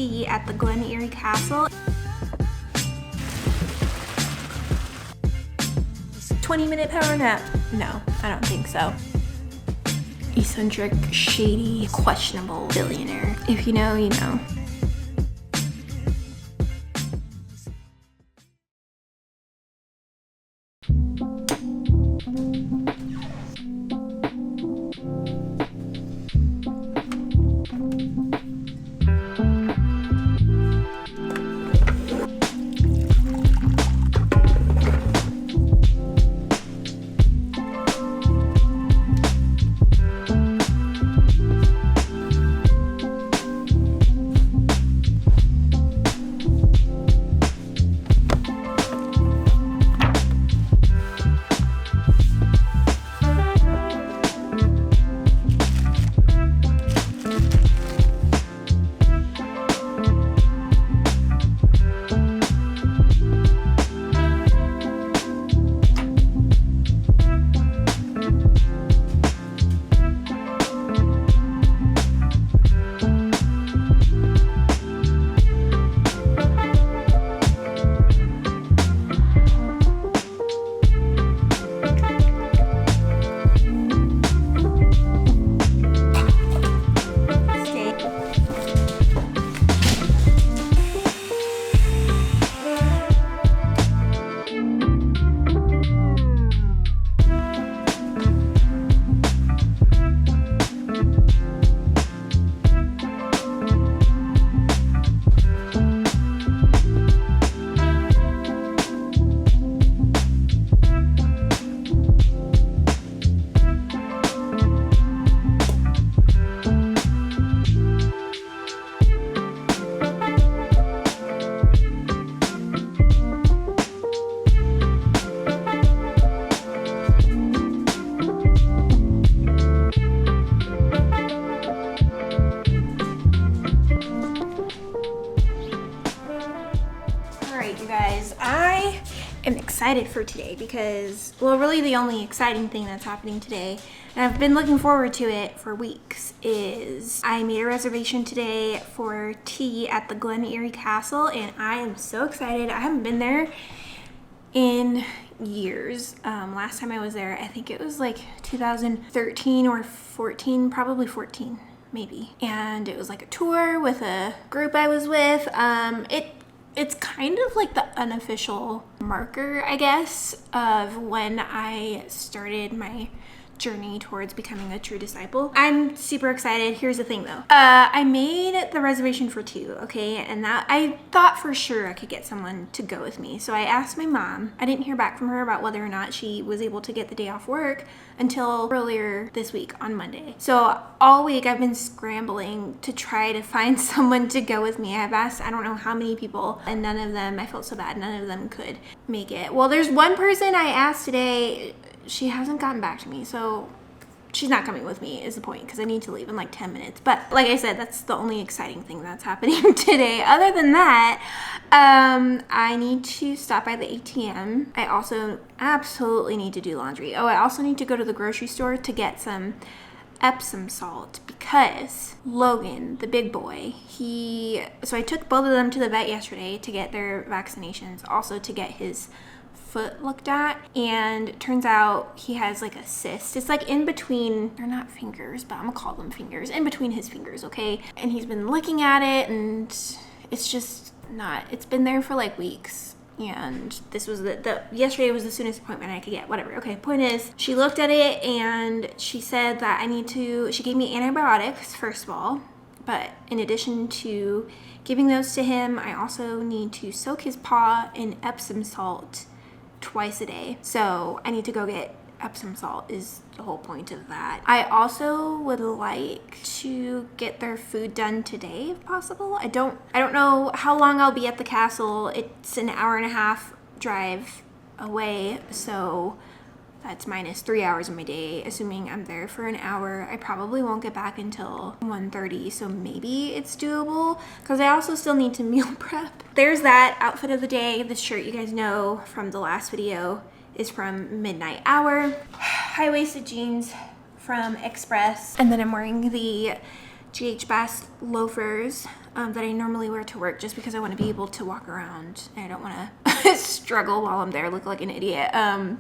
tea at the Glen Eyrie Castle. 20-minute power nap? No, I don't think so. Eccentric, shady, questionable billionaire. If you know, you know. I'm excited for today because, well, really the only exciting thing that's happening today, and I've been looking forward to it for weeks, is I made a reservation today for tea at the Glen Eyrie Castle, and I am so excited. I haven't been there in years. Last time I was there, I think it was like 2013 or 14, probably 14 maybe. And it was like a tour with a group I was with. It's kind of like the unofficial marker, I guess, of when I started my journey towards becoming a true disciple. I'm super excited. Here's the thing though. I made the reservation for 2, okay? And that I thought for sure I could get someone to go with me. So I asked my mom. I didn't hear back from her about whether or not she was able to get the day off work until earlier this week on Monday. So all week I've been scrambling to try to find someone to go with me. I've asked I don't know how many people, and none of them, I felt so bad, none of them could make it. Well, there's one person I asked today. She hasn't gotten back to me, so she's not coming with me is the point, because I need to leave in like 10 minutes. But like I said, that's the only exciting thing that's happening today. Other than that, I need to stop by the ATM. I also absolutely need to do laundry. Oh, I also need to go to the grocery store to get some Epsom salt, because Logan, the big boy, so I took both of them to the vet yesterday to get their vaccinations, also to get his foot looked at, and it turns out he has like a cyst. It's like in between, they're not fingers, but I'm gonna call them fingers, in between his fingers, okay? And he's been looking at it, and it's just not, it's been there for like weeks. And this was yesterday was the soonest appointment I could get, whatever. Okay, point is, she looked at it and she said that she gave me antibiotics, first of all, but in addition to giving those to him, I also need to soak his paw in Epsom salt twice a day. So I need to go get Epsom salt is the whole point of that. I also would like to get their food done today if possible. I don't know how long I'll be at the castle. It's an hour and a half drive away, so that's minus 3 hours of my day. Assuming I'm there for an hour, I probably won't get back until 1:30, so maybe it's doable, because I also still need to meal prep. There's that outfit of the day. This shirt, you guys know from the last video, is from Midnight Hour. High-waisted jeans from Express. And then I'm wearing the GH Bass loafers that I normally wear to work just because I want to be able to walk around and I don't want to struggle while I'm there, look like an idiot. I'm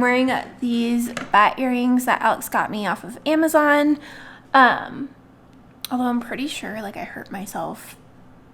wearing these bat earrings that Alex got me off of Amazon. Although I'm pretty sure like I hurt myself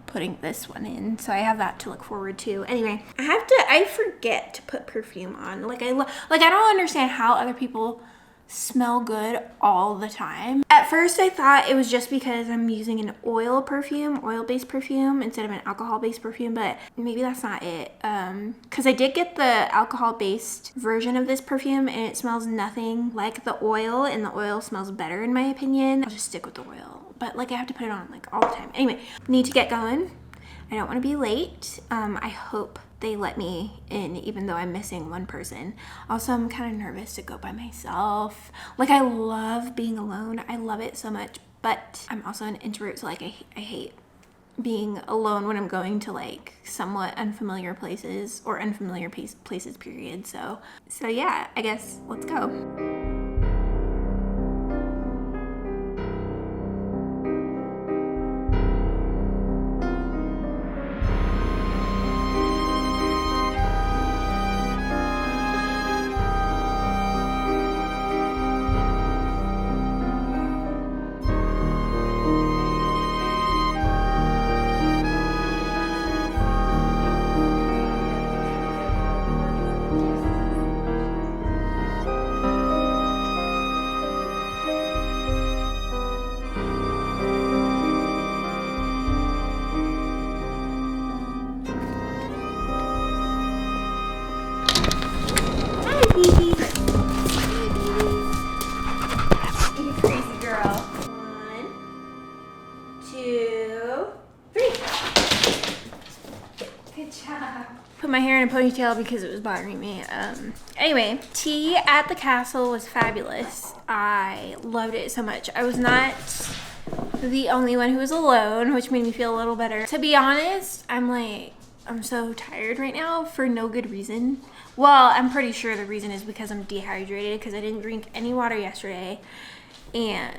putting this one in, so I have that to look forward to. Anyway, I forget to put perfume on. Like I don't understand how other people smell good all the time. At first I thought it was just because I'm using an oil-based perfume instead of an alcohol-based perfume, but maybe that's not it. Because I did get the alcohol-based version of this perfume and it smells nothing like the oil, and the oil smells better in my opinion. I'll just stick with the oil, but like I have to put it on like all the time. Anyway, need to get going. I don't want to be late. I hope they let me in even though I'm missing one person. Also, I'm kind of nervous to go by myself. Like I love being alone. I love it so much, but I'm also an introvert, so like I hate being alone when I'm going to like somewhat unfamiliar places or unfamiliar places period. So yeah, I guess let's go. Put my hair in a ponytail because it was bothering me. Anyway, tea at the castle was fabulous. I loved it so much. I was not the only one who was alone, which made me feel a little better. To be honest, I'm so tired right now for no good reason. Well, I'm pretty sure the reason is because I'm dehydrated because I didn't drink any water yesterday and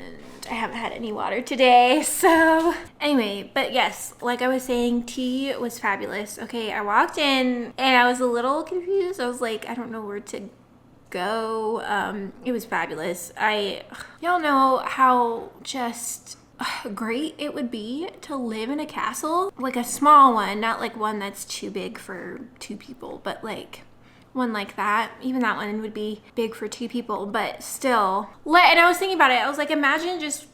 I haven't had any water today. So anyway, but yes, like I was saying, tea was fabulous. Okay, I walked in and I was a little confused. I was like, I don't know where to go. It was fabulous. Y'all know how just great it would be to live in a castle, like a small one, not like one that's too big for 2 people, but like one like that. Even that one would be big for 2 people, but still. And I was thinking about it. I was like, imagine just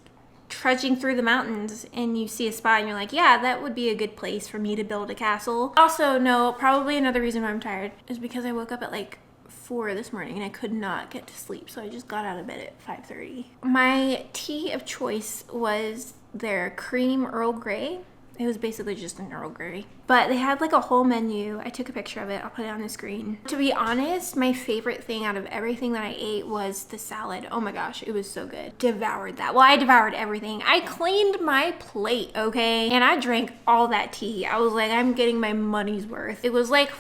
trudging through the mountains and you see a spot and you're like, yeah, that would be a good place for me to build a castle. Also, no, probably another reason why I'm tired is because I woke up at like 4 this morning and I could not get to sleep, so I just got out of bed at 5:30. My tea of choice was their cream Earl Grey. It was basically just an Earl Grey, but they had like a whole menu. I took a picture of it. I'll put it on the screen. To be honest, my favorite thing out of everything that I ate was the salad. Oh my gosh, it was so good. Devoured that. Well, I devoured everything. I cleaned my plate, okay? And I drank all that tea. I was like, I'm getting my money's worth. It was like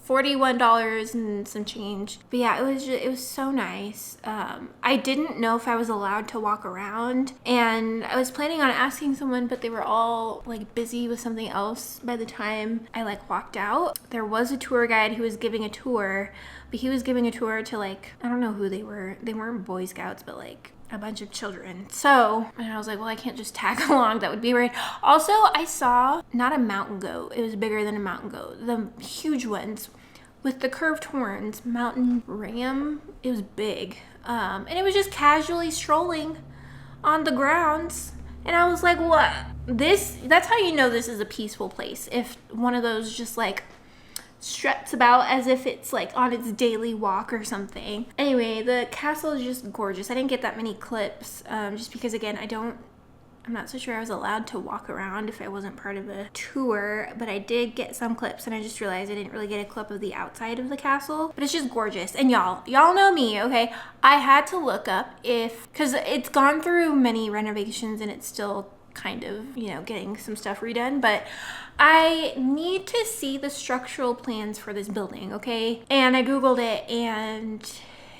$41 and some change. But yeah, it was so nice. I didn't know if I was allowed to walk around, and I was planning on asking someone, but they were all like busy with something else by the time I like walked out. There was a tour guide who was giving a tour, but he was giving a tour to like, I don't know who they were. They weren't Boy Scouts, but like a bunch of children. So, and I was like, well, I can't just tag along. That would be weird. Also, I saw not a mountain goat. It was bigger than a mountain goat. The huge ones with the curved horns, mountain ram. It was big. And it was just casually strolling on the grounds. And I was like, what? That's how you know this is a peaceful place. If one of those just like struts about as if it's like on its daily walk or something. Anyway, the castle is just gorgeous. I didn't get that many clips just because, again, I'm not so sure I was allowed to walk around if I wasn't part of a tour, but I did get some clips, and I just realized I didn't really get a clip of the outside of the castle, but it's just gorgeous. And y'all know me, okay? I had to look up because it's gone through many renovations and it's still kind of, getting some stuff redone, but I need to see the structural plans for this building, okay? And I Googled it, and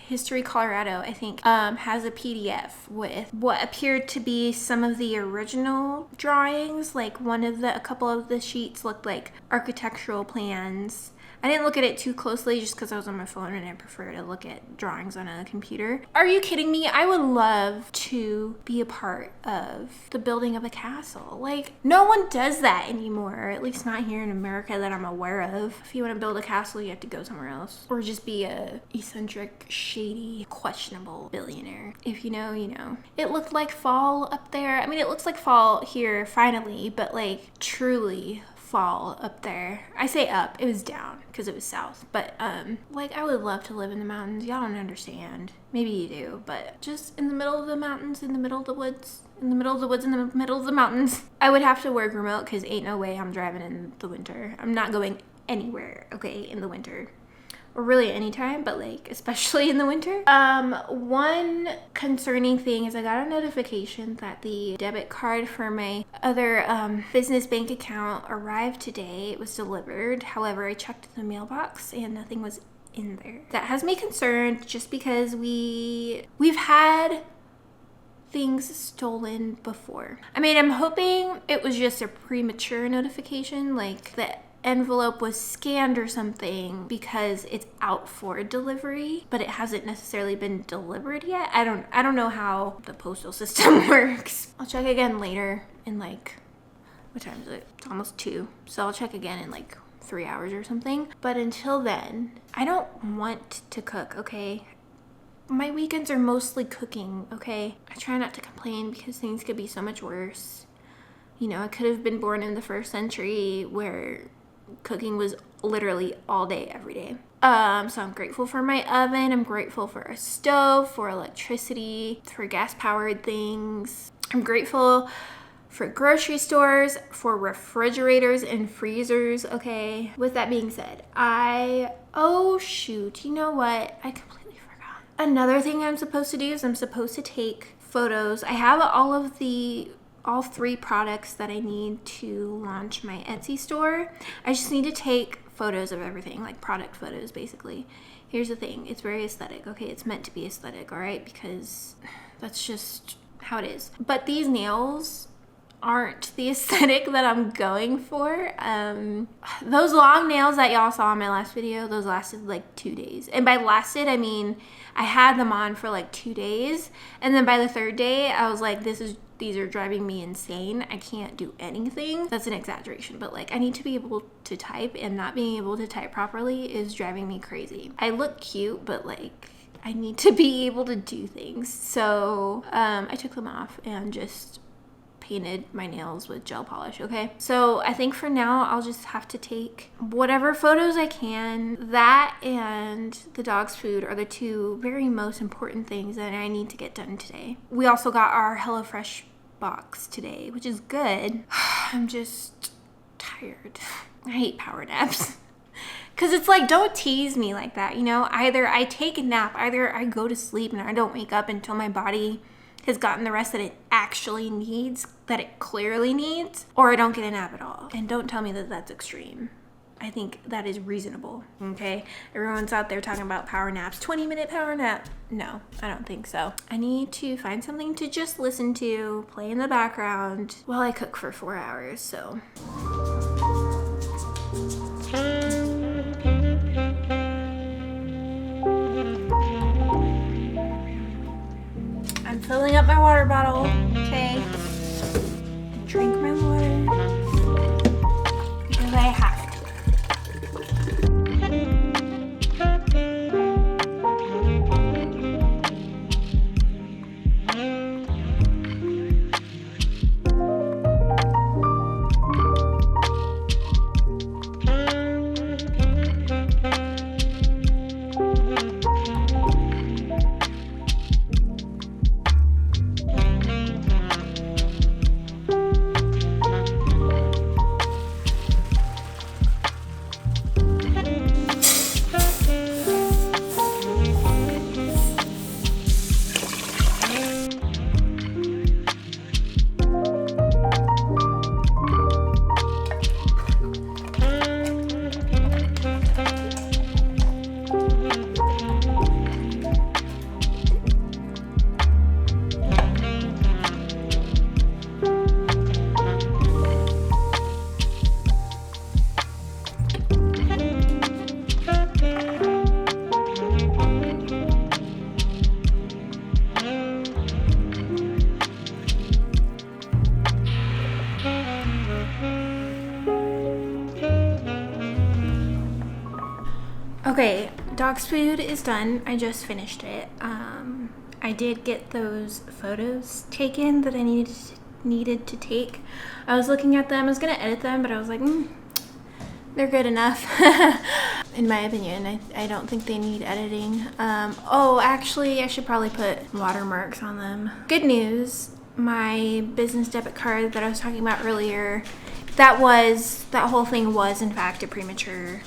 History Colorado, I think, has a PDF with what appeared to be some of the original drawings. Like a couple of the sheets looked like architectural plans. I didn't look at it too closely just because I was on my phone and I prefer to look at drawings on a computer. Are you kidding me? I would love to be a part of the building of a castle. Like, no one does that anymore, at least not here in America that I'm aware of. If you want to build a castle, you have to go somewhere else. Or just be a eccentric, shady, questionable billionaire. If you know, you know. It looked like fall up there. I mean, it looks like fall here finally, but like truly fall up there. I say up, it was down because it was south, but like I would love to live in the mountains. Y'all don't understand. Maybe you do, but just in the middle of the mountains, in the middle of the woods, in the middle of the woods, in the middle of the mountains. I would have to work remote because ain't no way I'm driving in the winter. I'm not going anywhere, okay, in the winter. Or really anytime, but like especially in the winter. One concerning thing is I got a notification that the debit card for my other business bank account arrived today. It was delivered. However, I checked the mailbox and nothing was in there. That has me concerned just because we've had things stolen before. I mean, I'm hoping it was just a premature notification, like that envelope was scanned or something because it's out for delivery, but it hasn't necessarily been delivered yet. I don't know how the postal system works. I'll check again later in like, what time is it? It's almost 2. So I'll check again in like 3 hours or something. But until then, I don't want to cook, okay? My weekends are mostly cooking, okay? I try not to complain because things could be so much worse. You know, I could have been born in the 1st century where cooking was literally all day, every day. So I'm grateful for my oven. I'm grateful for a stove, for electricity, for gas-powered things. I'm grateful for grocery stores, for refrigerators and freezers, okay? With that being said, oh shoot, you know what? I completely forgot. Another thing I'm supposed to do is I'm supposed to take photos. I have all 3 products that I need to launch my Etsy store. I just need to take photos of everything, like product photos, basically. Here's the thing, it's very aesthetic, okay? It's meant to be aesthetic, all right? Because that's just how it is. But these nails aren't the aesthetic that I'm going for. Those long nails that y'all saw in my last video, those lasted like 2 days. And by lasted, I mean, I had them on for like 2 days. And then by the 3rd day, I was like, these are driving me insane. I can't do anything. That's an exaggeration, but like I need to be able to type, and not being able to type properly is driving me crazy. I look cute, but like I need to be able to do things. So I took them off and just painted my nails with gel polish, okay? So I think for now, I'll just have to take whatever photos I can. That and the dog's food are the 2 very most important things that I need to get done today. We also got our HelloFresh box today, which is good. I'm just tired. I hate power naps. Because it's like, don't tease me like that, you know? Either I take a nap, either I go to sleep and I don't wake up until my body has gotten the rest that it actually needs, that it clearly needs, or I don't get a nap at all. And don't tell me that that's extreme. I think that is reasonable, okay? Everyone's out there talking about power naps, 20-minute power nap. No, I don't think so. I need to find something to just listen to, play in the background while I cook for 4 hours, so. I'm filling up my water bottle, okay? Drink my water because I have to. Okay, dog's food is done. I just finished it. I did get those photos taken that I needed to take. I was looking at them. I was gonna edit them, but I was like, they're good enough. In my opinion, I don't think they need editing. Oh, actually, I should probably put watermarks on them. Good news, my business debit card that I was talking about earlier, that whole thing was in fact a premature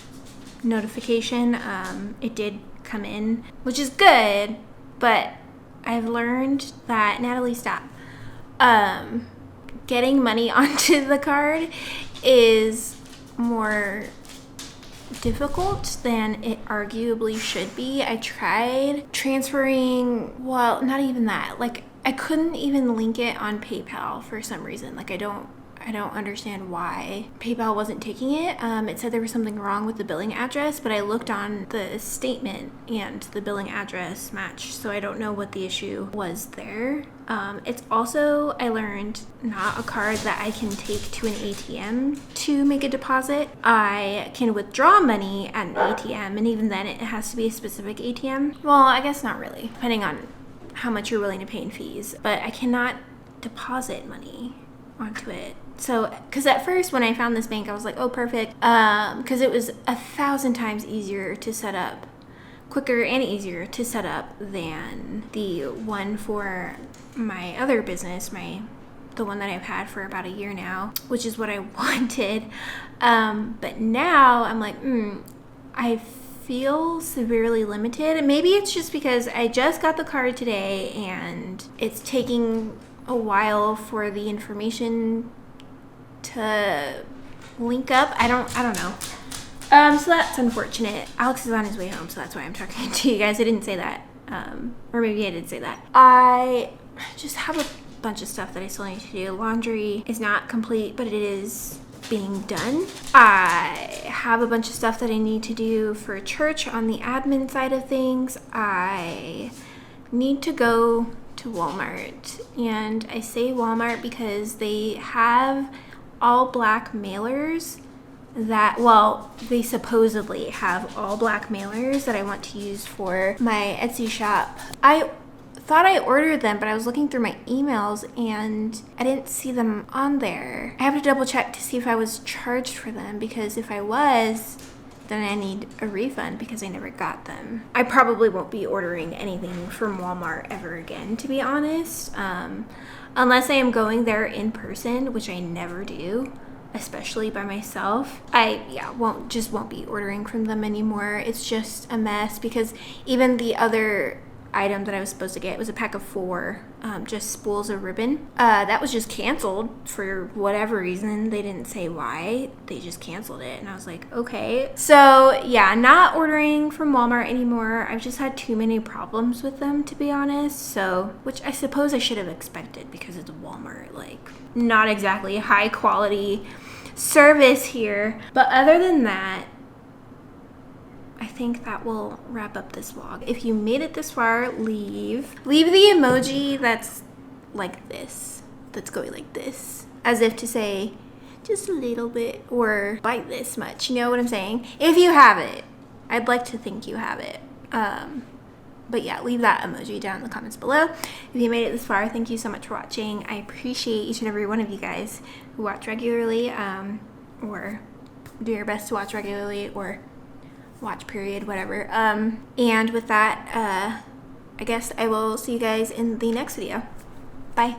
notification. It did come in, which is good, but I've learned that, Natalie, stop. Getting money onto the card is more difficult than it arguably should be. I tried transferring, well, not even that. Like, I couldn't even link it on PayPal for some reason. Like, I don't understand why PayPal wasn't taking it. It said there was something wrong with the billing address, but I looked on the statement and the billing address matched, so I don't know what the issue was there. It's also, I learned, not a card that I can take to an ATM to make a deposit. I can withdraw money at an ATM, and even then it has to be a specific ATM. Well, I guess not really, depending on how much you're willing to pay in fees, but I cannot deposit money onto it. So, because at first when I found this bank, I was like, oh, perfect, because it was 1,000 times easier to set up, quicker and easier to set up than the one for my other business, the one that I've had for about a year now, which is what I wanted. But now I'm like, I feel severely limited. Maybe it's just because I just got the card today and it's taking a while for the information to link up. I don't know. So that's unfortunate. Alex is on his way home, so that's why I'm talking to you guys. I didn't say that. Or maybe I did say that. I just have a bunch of stuff that I still need to do. Laundry is not complete, but it is being done. I have a bunch of stuff that I need to do for church on the admin side of things. I need to go to Walmart, and I say Walmart because they have all black mailers that, well, they supposedly have all black mailers that I want to use for my Etsy shop. I thought I ordered them, but I was looking through my emails and I didn't see them on there. I have to double check to see if I was charged for them, because if I was, then I need a refund because I never got them. I probably won't be ordering anything from Walmart ever again, to be honest, unless I am going there in person, which I never do, especially by myself. I won't be ordering from them anymore. It's just a mess, because even the other item that I was supposed to get was a pack of 4 just spools of ribbon. That was just canceled for whatever reason. They didn't say why. They just canceled it, and I was like, okay. So yeah, not ordering from Walmart anymore. I've just had too many problems with them, to be honest. So, which I suppose I should have expected, because it's Walmart, like not exactly high quality service here. But other than that, I think that will wrap up this vlog. If you made it this far, leave the emoji that's like this, that's going like this, as if to say just a little bit, or bite this much, you know what I'm saying? If you have it, I'd like to think you have it. But yeah, leave that emoji down in the comments below. If you made it this far, thank you so much for watching. I appreciate each and every one of you guys who watch regularly, or do your best to watch regularly, or watch period, whatever. And with that, I guess I will see you guys in the next video. Bye.